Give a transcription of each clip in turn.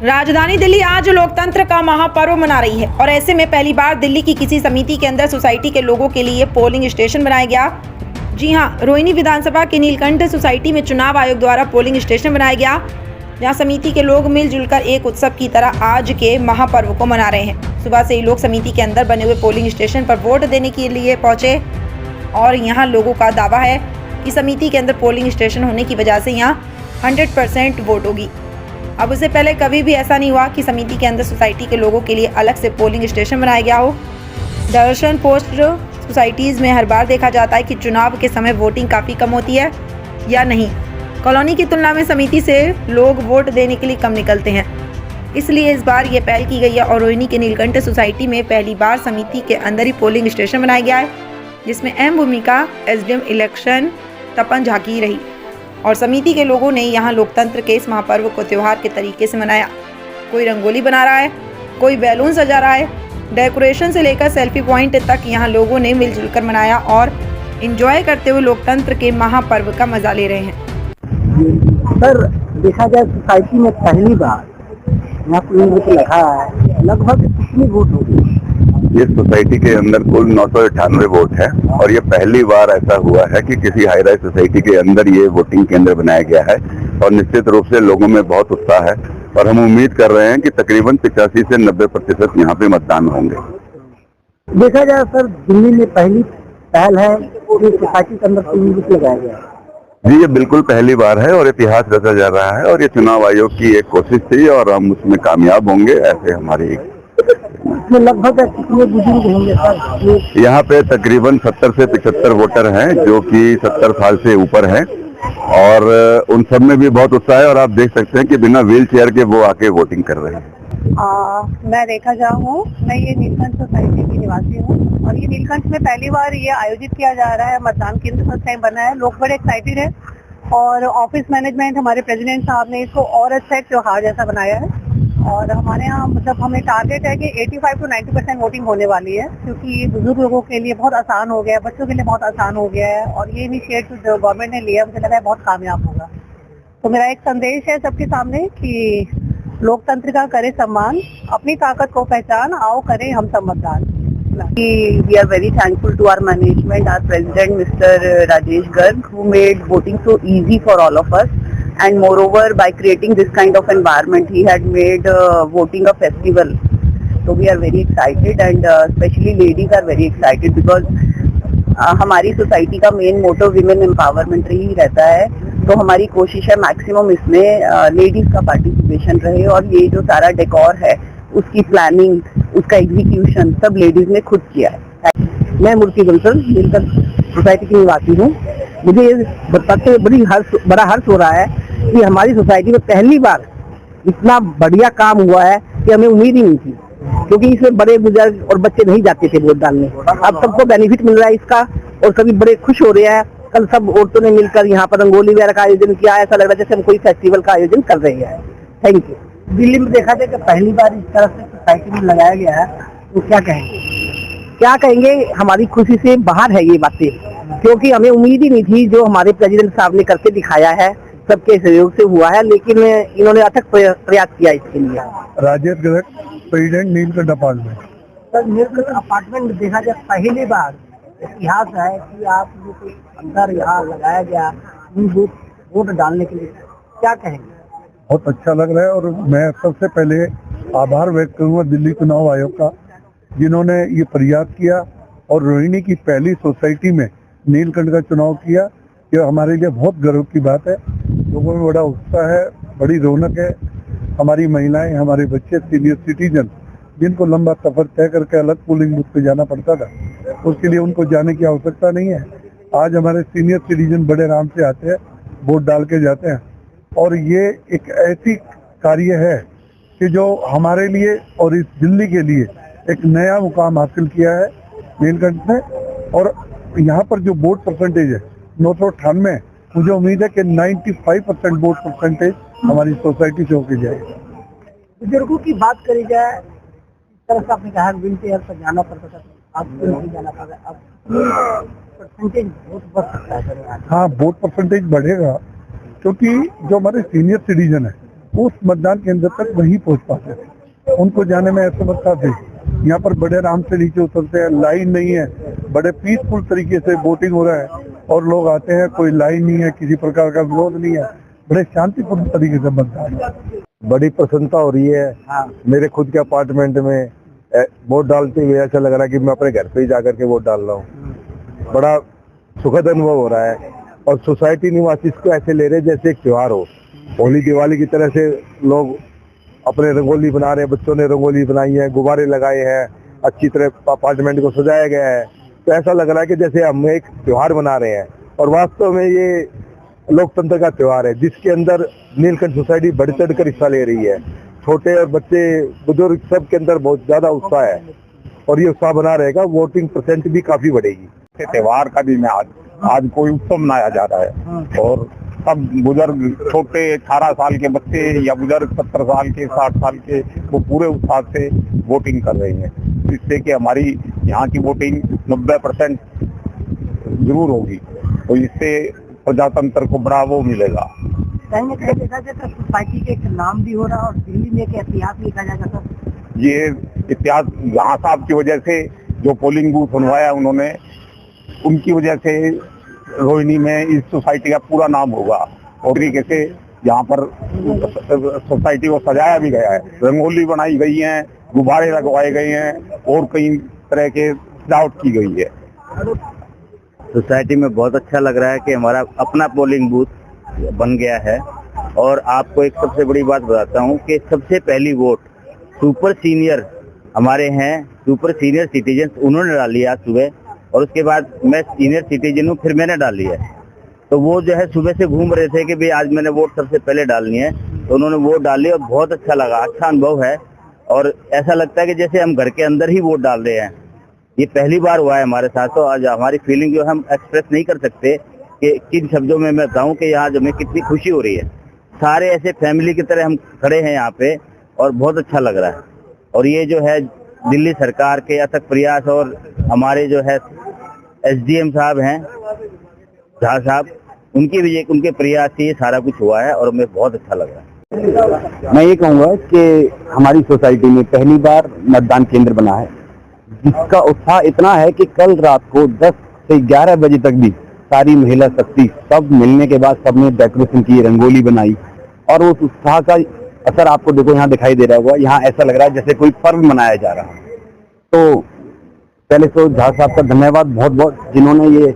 राजधानी दिल्ली आज लोकतंत्र का महापर्व मना रही है और ऐसे में पहली बार दिल्ली की किसी समिति के अंदर सोसाइटी के लोगों के लिए पोलिंग स्टेशन बनाया गया। जी हां, रोहिणी विधानसभा के नीलकंठ सोसाइटी में चुनाव आयोग द्वारा पोलिंग स्टेशन बनाया गया, जहां समिति के लोग मिलजुल कर एक उत्सव की तरह आज के महापर्व को मना रहे हैं। सुबह से ही लोग समिति के अंदर बने हुए पोलिंग स्टेशन पर वोट देने के लिए पहुंचे और यहाँ लोगों का दावा है कि समिति के अंदर पोलिंग स्टेशन होने की वजह से यहाँ 100% वोट होगी। अब उससे पहले कभी भी ऐसा नहीं हुआ कि समिति के अंदर सोसाइटी के लोगों के लिए अलग से पोलिंग स्टेशन बनाया गया हो। दर्शन पोस्ट सोसाइटीज़ में हर बार देखा जाता है कि चुनाव के समय वोटिंग काफ़ी कम होती है या नहीं। कॉलोनी की तुलना में समिति से लोग वोट देने के लिए कम निकलते हैं, इसलिए इस बार ये पहल की गई है और रोहिणी के नीलकंठ सोसाइटी में पहली बार समिति के अंदर ही पोलिंग स्टेशन बनाया गया है, जिसमें अहम भूमिका एसडीएम इलेक्शन तपन झा की रही और समिति के लोगों ने यहाँ लोकतंत्र के इस महापर्व को त्योहार के तरीके से मनाया। कोई रंगोली बना रहा है, कोई बैलून सजा रहा है, डेकोरेशन से लेकर सेल्फी पॉइंट तक यहाँ लोगों ने मिलजुल कर मनाया और एंजॉय करते हुए लोकतंत्र के महापर्व का मजा ले रहे हैं। सर, देखा जाए सोसाइटी में पहली बार यहाँ पोलिंग बूथ लगा है, लगभग कितनी वोट होगी? इस सोसाइटी के अंदर कुल 998 वोट है और ये पहली बार ऐसा हुआ है कि किसी हाई राइज सोसाइटी के अंदर ये वोटिंग केंद्र बनाया गया है और निश्चित रूप से लोगों में बहुत उत्साह है और हम उम्मीद कर रहे हैं कि तकरीबन 85 से 90% यहाँ पे मतदान होंगे। देखा जाए सर, दिल्ली में पहली पहल है कि सोसाइटी के अंदर पोलिंग बूथ लगाया गया है। जी, ये बिल्कुल पहली बार है और इतिहास रचा जा रहा है और ये चुनाव आयोग की एक कोशिश थी और हम उसमें कामयाब होंगे, ऐसे हमारी। इसमें लगभग कितने बुजुर्ग होंगे सर? यहाँ पे तकरीबन 70 से 75 वोटर हैं जो कि 70 साल से ऊपर हैं और उन सब में भी बहुत उत्साह है और आप देख सकते हैं कि बिना व्हील चेयर के वो आके वोटिंग कर रहे हैं। मैं रेखा झा हूँ, मैं ये नीलकंठ सोसाइटी की निवासी हूँ और ये नीलकंठ में पहली बार ये आयोजित किया जा रहा है। मतदान केंद्र फर्स्ट टाइम बना है, लोग बड़े एक्साइटेड हैं और ऑफिस मैनेजमेंट हमारे प्रेसिडेंट साहब ने इसको और अच्छा एक त्योहार जैसा बनाया है और हमारे यहाँ मतलब हमें टारगेट है कि 85 to 90% वोटिंग होने वाली है, क्योंकि बुजुर्ग लोगों के लिए बहुत आसान हो गया है, बच्चों के लिए बहुत आसान हो गया है और ये इनिशिएटिव जो गवर्नमेंट ने लिया मुझे लगा है बहुत कामयाब होगा। तो मेरा एक संदेश है सबके सामने कि लोकतंत्र का करे सम्मान, अपनी ताकत को पहचान, आओ करें हम सब मतदान। We are very thankful to our management, our president Mr. Rajesh Garg, who made voting so easy for all of us. And moreover, by creating this kind of environment, he had made voting a festival. So we are very excited and especially ladies are very excited because हमारी society का main motto women empowerment ही रहता है, तो हमारी कोशिश है maximum इसमें ladies का पार्टिसिपेशन रहे और ये जो सारा डेकोर है उसकी प्लानिंग, उसका एग्जीक्यूशन सब लेडीज ने खुद किया है। मैं मूर्ति बंसल नीलकंठ सोसाइटी की निवासी हूँ। मुझे ये बताते हुए बड़ा हर्ष हो रहा है कि हमारी सोसाइटी में पहली बार इतना बढ़िया काम हुआ है कि हमें उम्मीद ही नहीं थी, क्योंकि इसमें बड़े बुजुर्ग और बच्चे नहीं जाते थे वोट डालने। अब सबको बेनिफिट मिल रहा है इसका और सभी बड़े खुश हो रहे हैं। कल सब औरतों ने मिलकर यहाँ पर रंगोली वगैरह का आयोजन किया, ऐसा लग रहा है जैसे हम कोई फेस्टिवल का आयोजन कर रहे हैं। Thank you. दिल्ली में देखा जाए कि पहली बार इस तरह से सोसाइटी में लगाया गया है, तो क्या कहेंगे? हमारी खुशी से बाहर है ये बातें, क्योंकि हमें उम्मीद ही नहीं थी। जो हमारे प्रेसिडेंट साहब ने करके दिखाया है, सबके सहयोग से हुआ है, लेकिन इन्होंने अथक प्रयास किया इसके लिए। Rajesh Garg, president Neelkanth apartment. Sir, Neelkanth apartment में देखा जाए पहली बार इतिहास है कि आप लोग अंदर यहाँ लगाया गया वोट डालने के लिए, क्या कहेंगे? बहुत अच्छा लग रहा है और मैं सबसे पहले आभार व्यक्त करूंगा दिल्ली चुनाव आयोग का, जिन्होंने ये प्रयास किया और रोहिणी की पहली सोसाइटी में नीलकंठ का चुनाव किया। यह हमारे लिए बहुत गर्व की बात है। लोगों में बड़ा उत्साह है, बड़ी रौनक है। हमारी महिलाएं, हमारे बच्चे, सीनियर सिटीजन जिनको लंबा सफर तय करके अलग पोलिंग बूथ पे जाना पड़ता था, उसके लिए उनको जाने की आवश्यकता नहीं है। आज हमारे सीनियर सिटीजन बड़े आराम से आते हैं, वोट डाल के जाते हैं और ये एक ऐसी कार्य है कि जो हमारे लिए और इस दिल्ली के लिए एक नया मुकाम हासिल किया है नीलकंठ ने। और यहाँ पर जो वोट परसेंटेज है 998, मुझे उम्मीद है कि 95% वोट परसेंटेज हमारी सोसाइटी से होके जाएगी। बुजुर्गों की बात करी जाए, इस तरह से आपने कहा व्हील चेयर पर जाना पड़ता था, आप नहीं जाना पड़ रहा, अब परसेंटेज वोट बढ़ सकता है। हाँ, वोट परसेंटेज बढ़ेगा क्योंकि जो हमारे सीनियर सिटीजन है उस मतदान केंद्र तक नहीं पहुंच पाते थे, उनको जाने में असमर्था थे। यहाँ पर बड़े आराम से नीचे उतरते हैं, लाइन नहीं है, बड़े पीसफुल तरीके से वोटिंग हो रहा है और लोग आते हैं, कोई लाइन नहीं है, किसी प्रकार का विरोध नहीं है, बड़े शांतिपूर्ण तरीके से मतदान। बड़ी प्रसन्नता हो रही है। मेरे खुद के अपार्टमेंट में वोट डालते हुए ऐसा लग रहा है कि मैं अपने घर पे ही जाकर के वोट डाल रहा हूँ। बड़ा सुखद अनुभव हो रहा है और सोसाइटी निवासी इसको ऐसे ले रहे जैसे एक त्योहार हो। होली दिवाली की तरह से लोग अपने रंगोली बना रहे हैं, बच्चों ने रंगोली बनाई है, गुब्बारे लगाए हैं, अच्छी तरह अपार्टमेंट को सजाया गया है। तो ऐसा लग रहा है कि जैसे हम एक त्योहार मना रहे हैं और वास्तव में ये लोकतंत्र का त्योहार है जिसके अंदर नीलकंठ सोसाइटी बढ़ चढ़ कर हिस्सा ले रही है। छोटे और बच्चे बुजुर्ग सब के अंदर बहुत ज्यादा उत्साह है और ये उत्साह बना रहेगा। वोटिंग परसेंट भी काफी बढ़ेगी। त्योहार का दिन आज कोई उत्सव मनाया जा रहा है और सब बुजुर्ग, छोटे 18 साल के बच्चे या बुजुर्ग 70 साल के, 60 साल के, वो पूरे उत्साह से वोटिंग कर रहे हैं। इससे कि हमारी यहाँ की वोटिंग 90% जरूर होगी, तो इससे प्रजातंत्र को बड़ा वो मिलेगा। कहीं ना कहीं देखा जाए तो सोसाइटी के एक नाम भी हो रहा है और दिल्ली में एक इतिहास लिखा जाएगा सर। ये इतिहास यहाँ साहब की वजह से जो पोलिंग बूथ बनवाया उन्होंने, उनकी वजह से रोहिणी में इस सोसाइटी का पूरा नाम होगा। और तरीके से यहाँ पर सोसाइटी को सजाया भी गया है, रंगोली बनाई गई है, गुब्बारे लगवाए गए हैं और कई तरह के सजावट की गई है। सोसाइटी में बहुत अच्छा लग रहा है कि हमारा अपना पोलिंग बूथ बन गया है। और आपको एक सबसे बड़ी बात बताता हूँ कि सबसे पहली वोट सुपर सीनियर हमारे हैं, सुपर सीनियर सिटीजन, उन्होंने डाली आज सुबह। और उसके बाद मैं सीनियर सिटीजन हूँ, फिर मैंने डाली है। तो वो जो है सुबह से घूम रहे थे कि भाई आज मैंने वोट सबसे पहले डालनी है, तो उन्होंने वोट डाली और बहुत अच्छा लगा, अच्छा अनुभव है। और ऐसा लगता है कि जैसे हम घर के अंदर ही वोट डाल रहे हैं। ये पहली बार हुआ है हमारे साथ, तो आज हमारी फीलिंग जो हम एक्सप्रेस नहीं कर सकते कि किन शब्दों में मैं बताऊं कि यहाँ जो हमें कितनी खुशी हो रही है। सारे ऐसे फैमिली की तरह हम खड़े हैं यहाँ पे और बहुत अच्छा लग रहा है। और ये जो है दिल्ली सरकार के अथक प्रयास और हमारे जो है SDM साहब हैं, झा साहब, उनके प्रयास से ये सारा कुछ हुआ है और हमें बहुत अच्छा लग रहा है। मैं ये कहूँगा कि हमारी सोसाइटी में पहली बार मतदान केंद्र बना है, जिसका उत्साह इतना है कि कल रात को 10 से 11 बजे तक भी सारी महिला शक्ति सब मिलने के बाद सबने डेकोरेशन की, रंगोली बनाई और उस उत्साह का असर आपको देखो यहाँ दिखाई दे रहा होगा। यहाँ ऐसा लग रहा है जैसे कोई पर्व मनाया जा रहा है। तो पहले तो झा साहब का धन्यवाद बहुत बहुत, जिन्होंने ये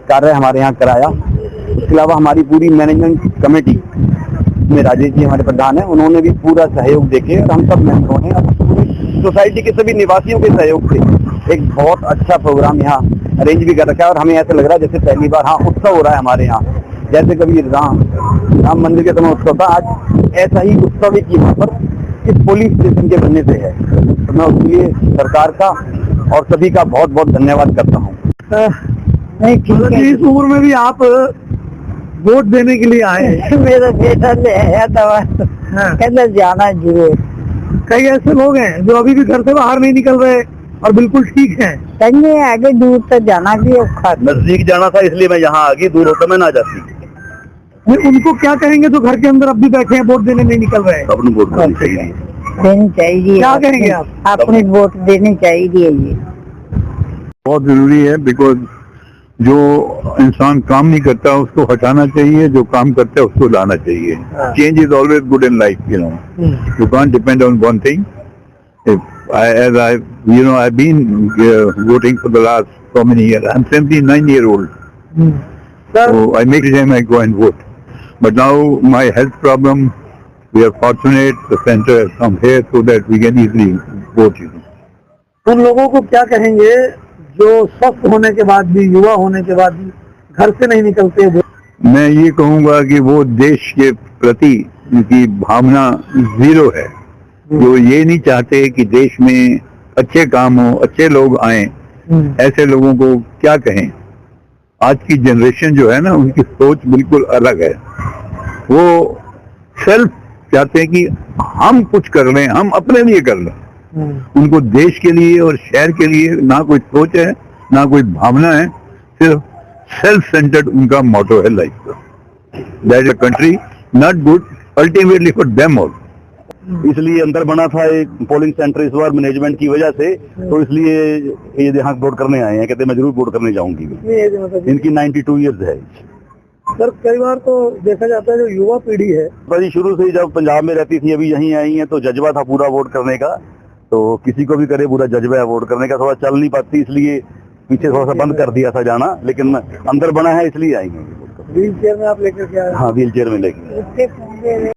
कार्य हमारे यहाँ कराया। इसके अलावा हमारी पूरी मैनेजमेंट कमेटी में राजेश जी हमारे प्रधान हैं, उन्होंने भी पूरा सहयोग देके और हम सब मेंबरों ने और पूरी सोसाइटी के सभी निवासियों के सहयोग से एक बहुत अच्छा प्रोग्राम यहाँ अरेंज भी कर रखा है। और हमें ऐसा लग रहा है जैसे पहली बार उत्सव हो रहा है हमारे यहाँ, जैसे कभी राम मंदिर के समय उत्सव था, आज ऐसा ही उत्सव एक यहाँ पर इस पुलिस स्टेशन के बनने से है। तो मैं उसके लिए सरकार का और सभी का बहुत बहुत धन्यवाद करता हूँ। नहीं ठीक है, इस उम्र में भी आप वोट देने के लिए आए। मेरा बेटा ले आया था, कहते जाना जरूर। कई ऐसे लोग हैं जो अभी भी घर से बाहर नहीं निकल रहे और बिल्कुल ठीक हैं। कहीं आगे दूर तक जाना भी औखा, नजदीक जाना था इसलिए मैं यहाँ आ गई, दूर होता मैं ना जाती। उनको क्या कहेंगे जो घर के अंदर अब भी बैठे हैं, वोट देने नहीं निकल रहे? अपनी वोट देनी चाहिए। देनी चाहिए। क्या कहेंगे आप? अपनी वोट देनी चाहिए। ये बहुत जरूरी है, बिकॉज जो इंसान काम नहीं करता उसको हटाना चाहिए, जो काम करता है उसको लाना चाहिए। Change is always good in life, you know, you can't depend on one thing. As I've been voting for the last so many years. I'm 79-year-old. So I make time I go and vote. But now my health problem, we are fortunate the center has come here so that we can easily vote. उन लोगों को क्या कहेंगे जो स्वस्थ होने के बाद भी, युवा होने के बाद भी घर से नहीं निकलते? मैं ये कहूँगा कि वो देश के प्रति उनकी भावना जीरो है, जो ये नहीं चाहते कि देश में अच्छे काम हो, अच्छे लोग आए। ऐसे लोगों को क्या कहें? आज की जनरेशन जो है ना, उनकी सोच बिल्कुल अलग है। वो सेल्फ चाहते हैं कि हम कुछ कर लें, हम अपने लिए कर लें। उनको देश के लिए और शहर के लिए ना कोई सोच है, ना कोई भावना है, सिर्फ सेल्फ सेंटर्ड उनका मोटो है लाइफ का। That is a country not good ultimately for them all. इसलिए अंदर बना था एक पोलिंग सेंटर इस बार मैनेजमेंट की वजह से, तो इसलिए ये यहाँ वोट करने आए हैं। कहते मैं जरूर वोट करने जाऊंगी। इनकी 92 ईयर्स है। सर कई बार तो देखा जाता है जो युवा पीढ़ी है भाई शुरू से ही जब पंजाब में रहती थी, अभी यहीं आई है, तो जज्बा था पूरा वोट करने का। तो किसी को भी करे पूरा जज्बा है वोट करने का। थोड़ा चल नहीं पाती इसलिए पीछे थोड़ा सा बंद कर दिया था जाना, लेकिन अंदर बना है इसलिए आई है। व्हील चेयर में आप लेकर के आए? हाँ, व्हील चेयर में लेके।